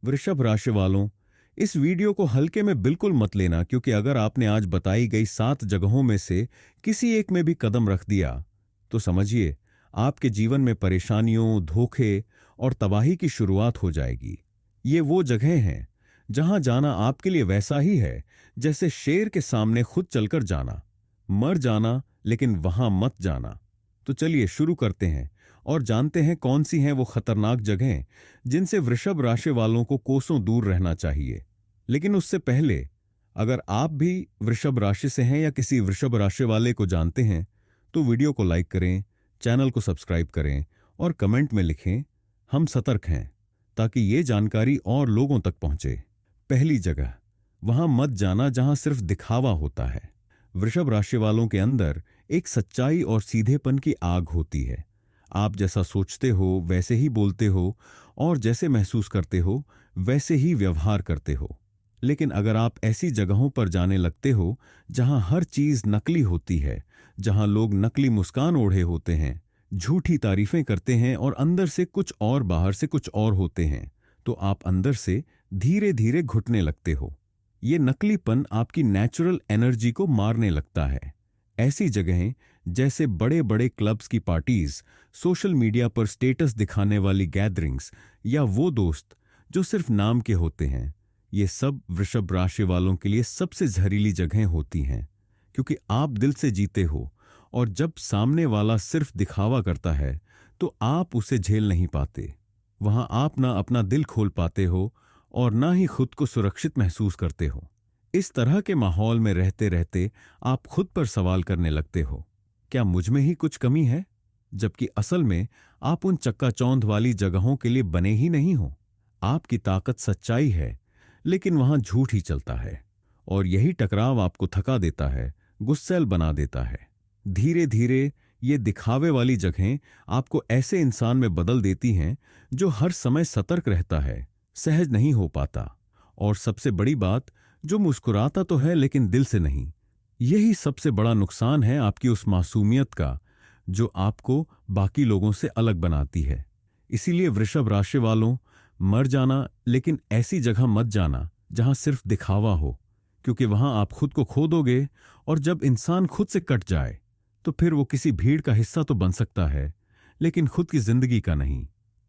वृषभ राशि वालों, इस वीडियो को हल्के में बिल्कुल मत लेना, क्योंकि अगर आपने आज बताई गई 7 जगहों में से किसी एक में भी कदम रख दिया तो समझिए आपके जीवन में परेशानियों, धोखे और तबाही की शुरुआत हो जाएगी। ये वो जगह हैं जहां जाना आपके लिए वैसा ही है जैसे शेर के सामने खुद चलकर जाना। मर जाना, लेकिन वहां मत जाना। तो चलिए शुरू करते हैं और जानते हैं कौन सी हैं वो खतरनाक जगहें जिनसे वृषभ राशि वालों को कोसों दूर रहना चाहिए। लेकिन उससे पहले, अगर आप भी वृषभ राशि से हैं या किसी वृषभ राशि वाले को जानते हैं तो वीडियो को लाइक करें, चैनल को सब्सक्राइब करें और कमेंट में लिखें हम सतर्क हैं, ताकि ये जानकारी और लोगों तक पहुंचे। पहली जगह, वहां मत जाना जहां सिर्फ दिखावा होता है। वृषभ राशि वालों के अंदर एक सच्चाई और सीधेपन की आग होती है। आप जैसा सोचते हो वैसे ही बोलते हो और जैसे महसूस करते हो वैसे ही व्यवहार करते हो। लेकिन अगर आप ऐसी जगहों पर जाने लगते हो जहां हर चीज नकली होती है, जहां लोग नकली मुस्कान ओढ़े होते हैं, झूठी तारीफें करते हैं और अंदर से कुछ और बाहर से कुछ और होते हैं, तो आप अंदर से धीरे धीरे घुटने लगते हो। ये नकलीपन आपकी नेचुरल एनर्जी को मारने लगता है। ऐसी जगहें जैसे बड़े बड़े क्लब्स की पार्टीज, सोशल मीडिया पर स्टेटस दिखाने वाली गैदरिंग्स या वो दोस्त जो सिर्फ नाम के होते हैं, ये सब वृषभ राशि वालों के लिए सबसे जहरीली जगहें होती हैं। क्योंकि आप दिल से जीते हो और जब सामने वाला सिर्फ दिखावा करता है तो आप उसे झेल नहीं पाते। वहां आप ना अपना दिल खोल पाते हो और ना ही खुद को सुरक्षित महसूस करते हो। इस तरह के माहौल में रहते रहते आप खुद पर सवाल करने लगते हो, क्या मुझ में ही कुछ कमी है? जबकि असल में आप उन चक्काचौंध वाली जगहों के लिए बने ही नहीं हो। आपकी ताकत सच्चाई है, लेकिन वहां झूठ ही चलता है और यही टकराव आपको थका देता है, गुस्सैल बना देता है। धीरे धीरे ये दिखावे वाली जगहें आपको ऐसे इंसान में बदल देती हैं जो हर समय सतर्क रहता है, सहज नहीं हो पाता और सबसे बड़ी बात, जो मुस्कुराता तो है लेकिन दिल से नहीं। यही सबसे बड़ा नुकसान है आपकी उस मासूमियत का जो आपको बाकी लोगों से अलग बनाती है। इसीलिए वृषभ राशि वालों, मर जाना, लेकिन ऐसी जगह मत जाना जहां सिर्फ दिखावा हो, क्योंकि वहां आप खुद को खो दोगे और जब इंसान खुद से कट जाए तो फिर वो किसी भीड़ का हिस्सा तो बन सकता है, लेकिन खुद की जिंदगी का नहीं।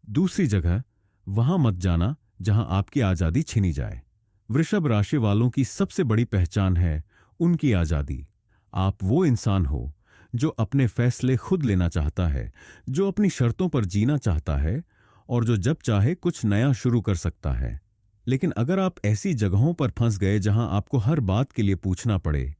दूसरी जगह, वहां मत जाना जहां आपकी आजादी छीनी जाए। वृषभ राशि वालों की सबसे बड़ी पहचान है उनकी आजादी। आप वो इंसान हो जो अपने फैसले खुद लेना चाहता है, जो अपनी शर्तों पर जीना चाहता है और जो जब चाहे कुछ नया शुरू कर सकता है। लेकिन अगर आप ऐसी जगहों पर फंस गए जहां आपको हर बात के लिए पूछना पड़े,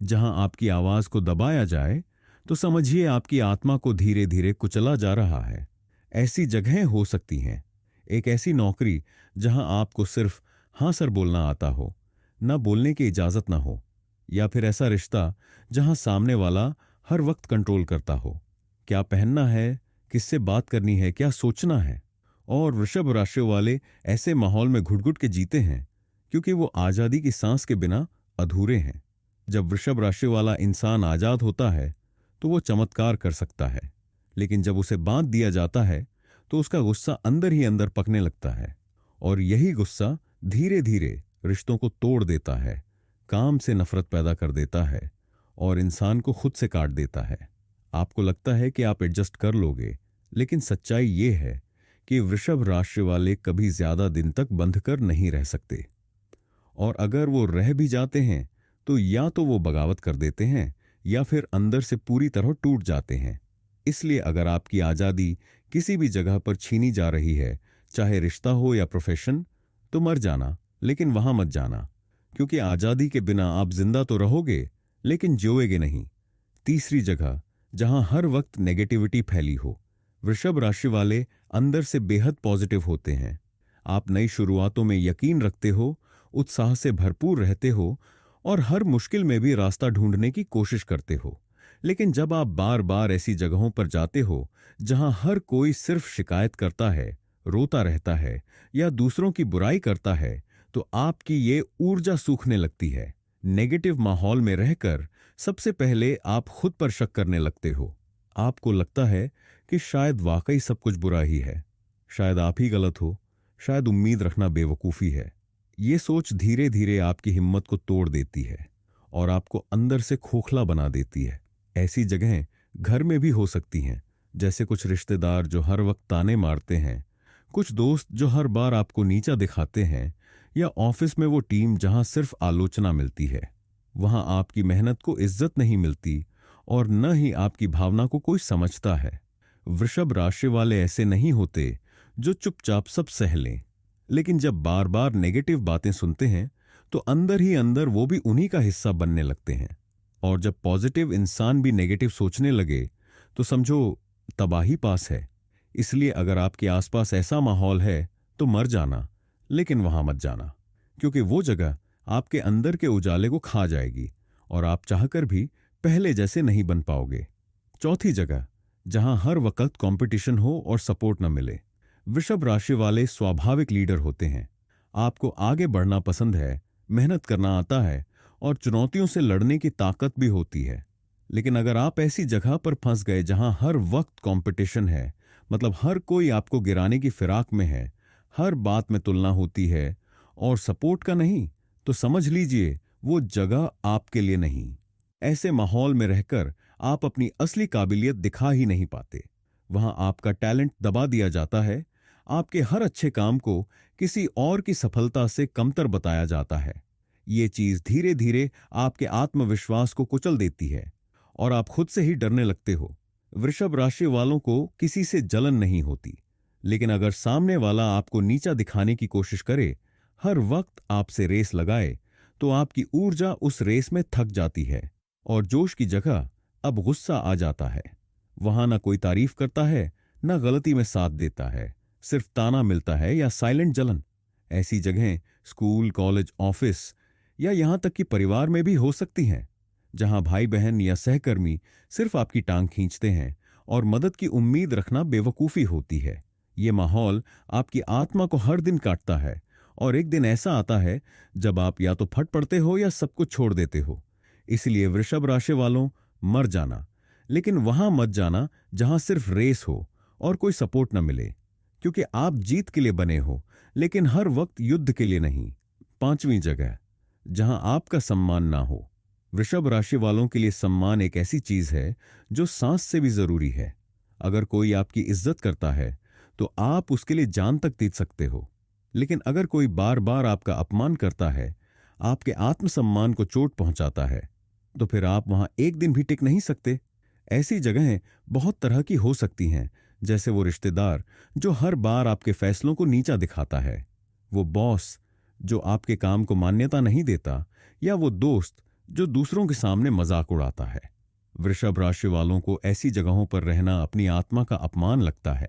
जहां आपकी आवाज को दबाया जाए, तो समझिए आपकी आत्मा को धीरे धीरे कुचला जा रहा है। ऐसी जगहें हो सकती हैं एक ऐसी नौकरी जहां आपको सिर्फ हां सर बोलना आता हो, ना बोलने की इजाजत ना हो, या फिर ऐसा रिश्ता जहां सामने वाला हर वक्त कंट्रोल करता हो, क्या पहनना है, किससे बात करनी है, क्या सोचना है। और वृषभ राशि वाले ऐसे माहौल में घुट-घुट के जीते हैं क्योंकि वो आजादी की सांस के बिना अधूरे हैं। जब वृषभ राशि वाला इंसान आजाद होता है तो वो चमत्कार कर सकता है, लेकिन जब उसे बांध दिया जाता है तो उसका गुस्सा अंदर ही अंदर पकने लगता है और यही गुस्सा धीरे धीरे रिश्तों को तोड़ देता है, काम से नफरत पैदा कर देता है और इंसान को खुद से काट देता है। आपको लगता है कि आप एडजस्ट कर लोगे, लेकिन सच्चाई ये है कि वृषभ राशि वाले कभी ज्यादा दिन तक बंध कर नहीं रह सकते, और अगर वो रह भी जाते हैं तो या तो वो बगावत कर देते हैं या फिर अंदर से पूरी तरह टूट जाते हैं। इसलिए अगर आपकी आजादी किसी भी जगह पर छीनी जा रही है, चाहे रिश्ता हो या प्रोफेशन, तो मर जाना, लेकिन वहां मत जाना, क्योंकि आजादी के बिना आप जिंदा तो रहोगे लेकिन जियोगे नहीं। तीसरी जगह, जहां हर वक्त नेगेटिविटी फैली हो। वृषभ राशि वाले अंदर से बेहद पॉजिटिव होते हैं। आप नई शुरुआतों में यकीन रखते हो, उत्साह से भरपूर रहते हो और हर मुश्किल में भी रास्ता ढूंढने की कोशिश करते हो। लेकिन जब आप बार बार ऐसी जगहों पर जाते हो जहां हर कोई सिर्फ शिकायत करता है, रोता रहता है या दूसरों की बुराई करता है, तो आपकी ये ऊर्जा सूखने लगती है। नेगेटिव माहौल में रहकर सबसे पहले आप खुद पर शक करने लगते हो। आपको लगता है कि शायद वाकई सब कुछ बुरा ही है, शायद आप ही गलत हो, शायद उम्मीद रखना बेवकूफ़ी है। ये सोच धीरे धीरे आपकी हिम्मत को तोड़ देती है और आपको अंदर से खोखला बना देती है। ऐसी जगहें घर में भी हो सकती हैं, जैसे कुछ रिश्तेदार जो हर वक्त ताने मारते हैं, कुछ दोस्त जो हर बार आपको नीचा दिखाते हैं, या ऑफिस में वो टीम जहां सिर्फ आलोचना मिलती है। वहां आपकी मेहनत को इज्जत नहीं मिलती और न ही आपकी भावना को कोई समझता है। वृषभ राशि वाले ऐसे नहीं होते जो चुपचाप सब सह लें, लेकिन जब बार बार नेगेटिव बातें सुनते हैं तो अंदर ही अंदर वो भी उन्हीं का हिस्सा बनने लगते हैं। और जब पॉजिटिव इंसान भी नेगेटिव सोचने लगे तो समझो तबाही पास है। इसलिए अगर आपके आसपास ऐसा माहौल है तो मर जाना, लेकिन वहां मत जाना, क्योंकि वो जगह आपके अंदर के उजाले को खा जाएगी और आप चाहकर भी पहले जैसे नहीं बन पाओगे। चौथी जगह, जहां हर वक्त कंपटीशन हो और सपोर्ट न मिले। वृषभ राशि वाले स्वाभाविक लीडर होते हैं। आपको आगे बढ़ना पसंद है, मेहनत करना आता है और चुनौतियों से लड़ने की ताकत भी होती है। लेकिन अगर आप ऐसी जगह पर फंस गए जहां हर वक्त कंपटीशन है, मतलब हर कोई आपको गिराने की फिराक में है, हर बात में तुलना होती है और सपोर्ट का नहीं, तो समझ लीजिए वो जगह आपके लिए नहीं। ऐसे माहौल में रहकर आप अपनी असली काबिलियत दिखा ही नहीं पाते। वहां आपका टैलेंट दबा दिया जाता है, आपके हर अच्छे काम को किसी और की सफलता से कमतर बताया जाता है। ये चीज धीरे धीरे आपके आत्मविश्वास को कुचल देती है और आप खुद से ही डरने लगते हो। वृषभ राशि वालों को किसी से जलन नहीं होती, लेकिन अगर सामने वाला आपको नीचा दिखाने की कोशिश करे, हर वक्त आपसे रेस लगाए, तो आपकी ऊर्जा उस रेस में थक जाती है और जोश की जगह अब गुस्सा आ जाता है। वहां ना कोई तारीफ करता है, ना गलती में साथ देता है, सिर्फ ताना मिलता है या साइलेंट जलन। ऐसी जगहें स्कूल, कॉलेज, ऑफिस या यहां तक कि परिवार में भी हो सकती हैं, जहां भाई बहन या सहकर्मी सिर्फ आपकी टांग खींचते हैं और मदद की उम्मीद रखना बेवकूफ़ी होती है। ये माहौल आपकी आत्मा को हर दिन काटता है और एक दिन ऐसा आता है जब आप या तो फट पड़ते हो या सब कुछ छोड़ देते हो। इसलिए वृषभ राशि वालों, मर जाना, लेकिन वहां मत जाना जहां सिर्फ रेस हो और कोई सपोर्ट न मिले, क्योंकि आप जीत के लिए बने हो, लेकिन हर वक्त युद्ध के लिए नहीं। पांचवी जगह, जहां आपका सम्मान ना हो। वृषभ राशि वालों के लिए सम्मान एक ऐसी चीज है जो सांस से भी जरूरी है। अगर कोई आपकी इज्जत करता है तो आप उसके लिए जान तक दे सकते हो, लेकिन अगर कोई बार बार आपका अपमान करता है, आपके आत्मसम्मान को चोट पहुंचाता है, तो फिर आप वहां एक दिन भी टिक नहीं सकते। ऐसी जगहें बहुत तरह की हो सकती हैं, जैसे वो रिश्तेदार जो हर बार आपके फैसलों को नीचा दिखाता है, वो बॉस जो आपके काम को मान्यता नहीं देता, या वो दोस्त जो दूसरों के सामने मजाक उड़ाता है। वृषभ राशि वालों को ऐसी जगहों पर रहना अपनी आत्मा का अपमान लगता है।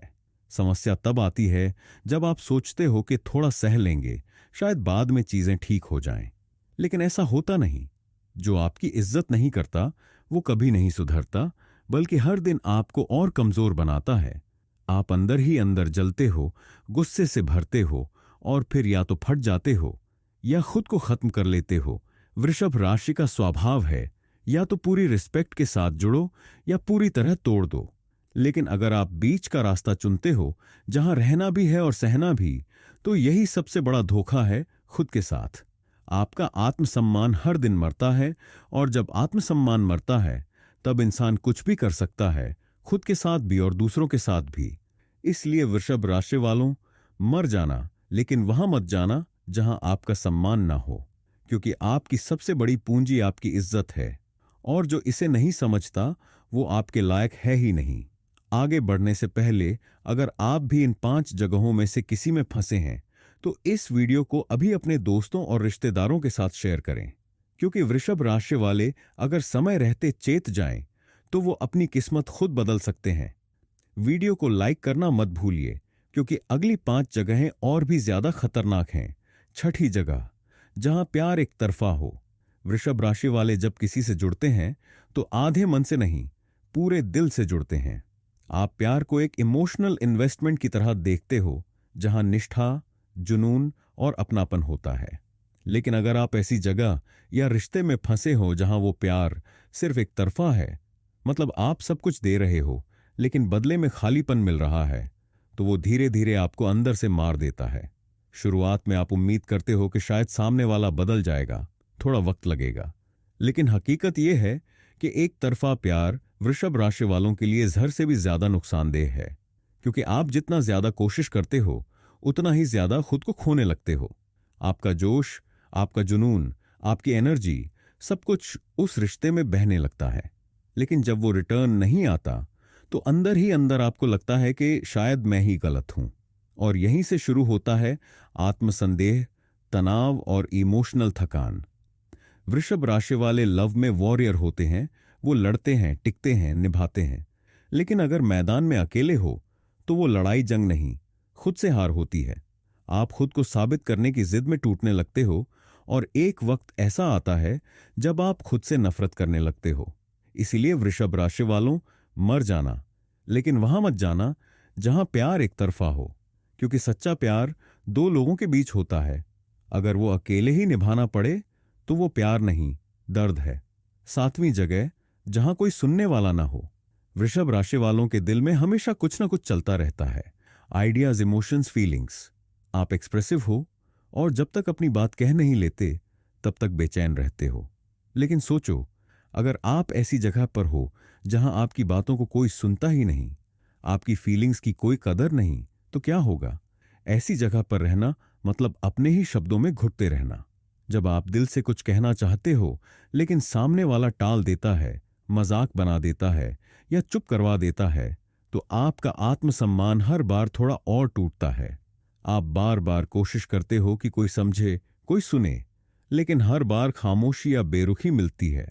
समस्या तब आती है जब आप सोचते हो कि थोड़ा सह लेंगे, शायद बाद में चीजें ठीक हो जाएं, लेकिन ऐसा होता नहीं। जो आपकी इज्जत नहीं करता वो कभी नहीं सुधरता, बल्कि हर दिन आपको और कमजोर बनाता है। आप अंदर ही अंदर जलते हो, गुस्से से भरते हो और फिर या तो फट जाते हो या खुद को खत्म कर लेते हो। वृषभ राशि का स्वभाव है या तो पूरी रिस्पेक्ट के साथ जुड़ो या पूरी तरह तोड़ दो। लेकिन अगर आप बीच का रास्ता चुनते हो, जहां रहना भी है और सहना भी, तो यही सबसे बड़ा धोखा है खुद के साथ। आपका आत्मसम्मान हर दिन मरता है, और जब आत्मसम्मान मरता है तब इंसान कुछ भी कर सकता है, खुद के साथ भी और दूसरों के साथ भी। इसलिए वृषभ राशि वालों, मर जाना, लेकिन वहां मत जाना जहां आपका सम्मान ना हो, क्योंकि आपकी सबसे बड़ी पूंजी आपकी इज्जत है, और जो इसे नहीं समझता वो आपके लायक है ही नहीं। आगे बढ़ने से पहले अगर आप भी इन 5 जगहों में से किसी में फंसे हैं, तो इस वीडियो को अभी अपने दोस्तों और रिश्तेदारों के साथ शेयर करें, क्योंकि वृषभ राशि वाले अगर समय रहते चेत जाएं, तो वो अपनी किस्मत खुद बदल सकते हैं। वीडियो को लाइक करना मत भूलिए, क्योंकि अगली 5 जगहें और भी ज्यादा खतरनाक हैं। छठी जगह, जहां प्यार एक तरफा हो। वृषभ राशि वाले जब किसी से जुड़ते हैं तो आधे मन से नहीं, पूरे दिल से जुड़ते हैं। आप प्यार को एक इमोशनल इन्वेस्टमेंट की तरह देखते हो, जहां निष्ठा, जुनून और अपनापन होता है। लेकिन अगर आप ऐसी जगह या रिश्ते में फंसे हो जहां वो प्यार सिर्फ एक तरफा है, मतलब आप सब कुछ दे रहे हो लेकिन बदले में खालीपन मिल रहा है, तो वो धीरे धीरे आपको अंदर से मार देता है। शुरुआत में आप उम्मीद करते हो कि शायद सामने वाला बदल जाएगा, थोड़ा वक्त लगेगा। लेकिन हकीकत यह है कि एक तरफा प्यार वृषभ राशि वालों के लिए जहर से भी ज्यादा नुकसानदेह है, क्योंकि आप जितना ज्यादा कोशिश करते हो उतना ही ज्यादा खुद को खोने लगते हो। आपका जोश, आपका जुनून, आपकी एनर्जी, सब कुछ उस रिश्ते में बहने लगता है। लेकिन जब वो रिटर्न नहीं आता तो अंदर ही अंदर आपको लगता है कि शायद मैं ही गलत हूं। और यहीं से शुरू होता है आत्मसंदेह, तनाव और इमोशनल थकान। वृषभ राशि वाले लव में वॉरियर होते हैं, वो लड़ते हैं, टिकते हैं, निभाते हैं। लेकिन अगर मैदान में अकेले हो तो वो लड़ाई जंग नहीं, खुद से हार होती है। आप खुद को साबित करने की जिद में टूटने लगते हो और एक वक्त ऐसा आता है जब आप खुद से नफरत करने लगते हो। इसीलिए वृषभ राशि वालों, मर जाना, लेकिन वहां मत जाना जहां प्यार एक तरफा हो, क्योंकि सच्चा प्यार दो लोगों के बीच होता है। अगर वो अकेले ही निभाना पड़े तो वो प्यार नहीं, दर्द है। सातवीं जगह, जहां कोई सुनने वाला ना हो। वृषभ राशि वालों के दिल में हमेशा कुछ ना कुछ चलता रहता है। Ideas, emotions, feelings. आप एक्सप्रेसिव हो और जब तक अपनी बात कह नहीं लेते तब तक बेचैन रहते हो। लेकिन सोचो, अगर आप ऐसी जगह पर हो जहां आपकी बातों को कोई सुनता ही नहीं, आपकी फीलिंग्स की कोई कदर नहीं, तो क्या होगा? ऐसी जगह पर रहना मतलब अपने ही शब्दों में घुटते रहना। जब आप दिल से कुछ कहना चाहते हो लेकिन सामने वाला टाल देता है, मजाक बना देता है या चुप करवा देता है, तो आपका आत्मसम्मान हर बार थोड़ा और टूटता है। आप बार बार कोशिश करते हो कि कोई समझे, कोई सुने, लेकिन हर बार खामोशी या बेरुखी मिलती है।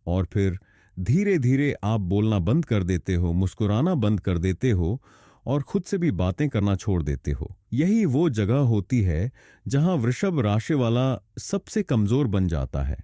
और फिर धीरे धीरे आप बोलना बंद कर देते हो, मुस्कुराना बंद कर देते हो और खुद से भी बातें करना छोड़ देते हो। यही वो जगह होती है जहां वृषभ राशि वाला सबसे कमजोर बन जाता है।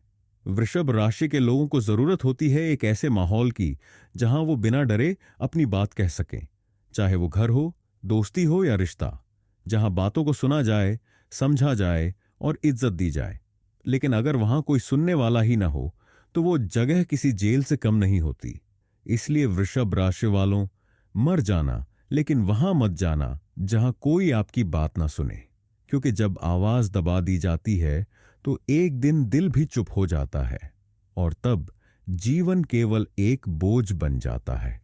वृषभ राशि के लोगों को जरूरत होती है एक ऐसे माहौल की जहां वो बिना डरे अपनी बात कह सकें, चाहे वो घर हो, दोस्ती हो या रिश्ता, जहां बातों को सुना जाए, समझा जाए और इज्जत दी जाए। लेकिन अगर वहां कोई सुनने वाला ही ना हो तो वो जगह किसी जेल से कम नहीं होती। इसलिए वृषभ राशि वालों, मर जाना, लेकिन वहां मत जाना जहां कोई आपकी बात ना सुने, क्योंकि जब आवाज दबा दी जाती है तो एक दिन दिल भी चुप हो जाता है और तब जीवन केवल एक बोझ बन जाता है।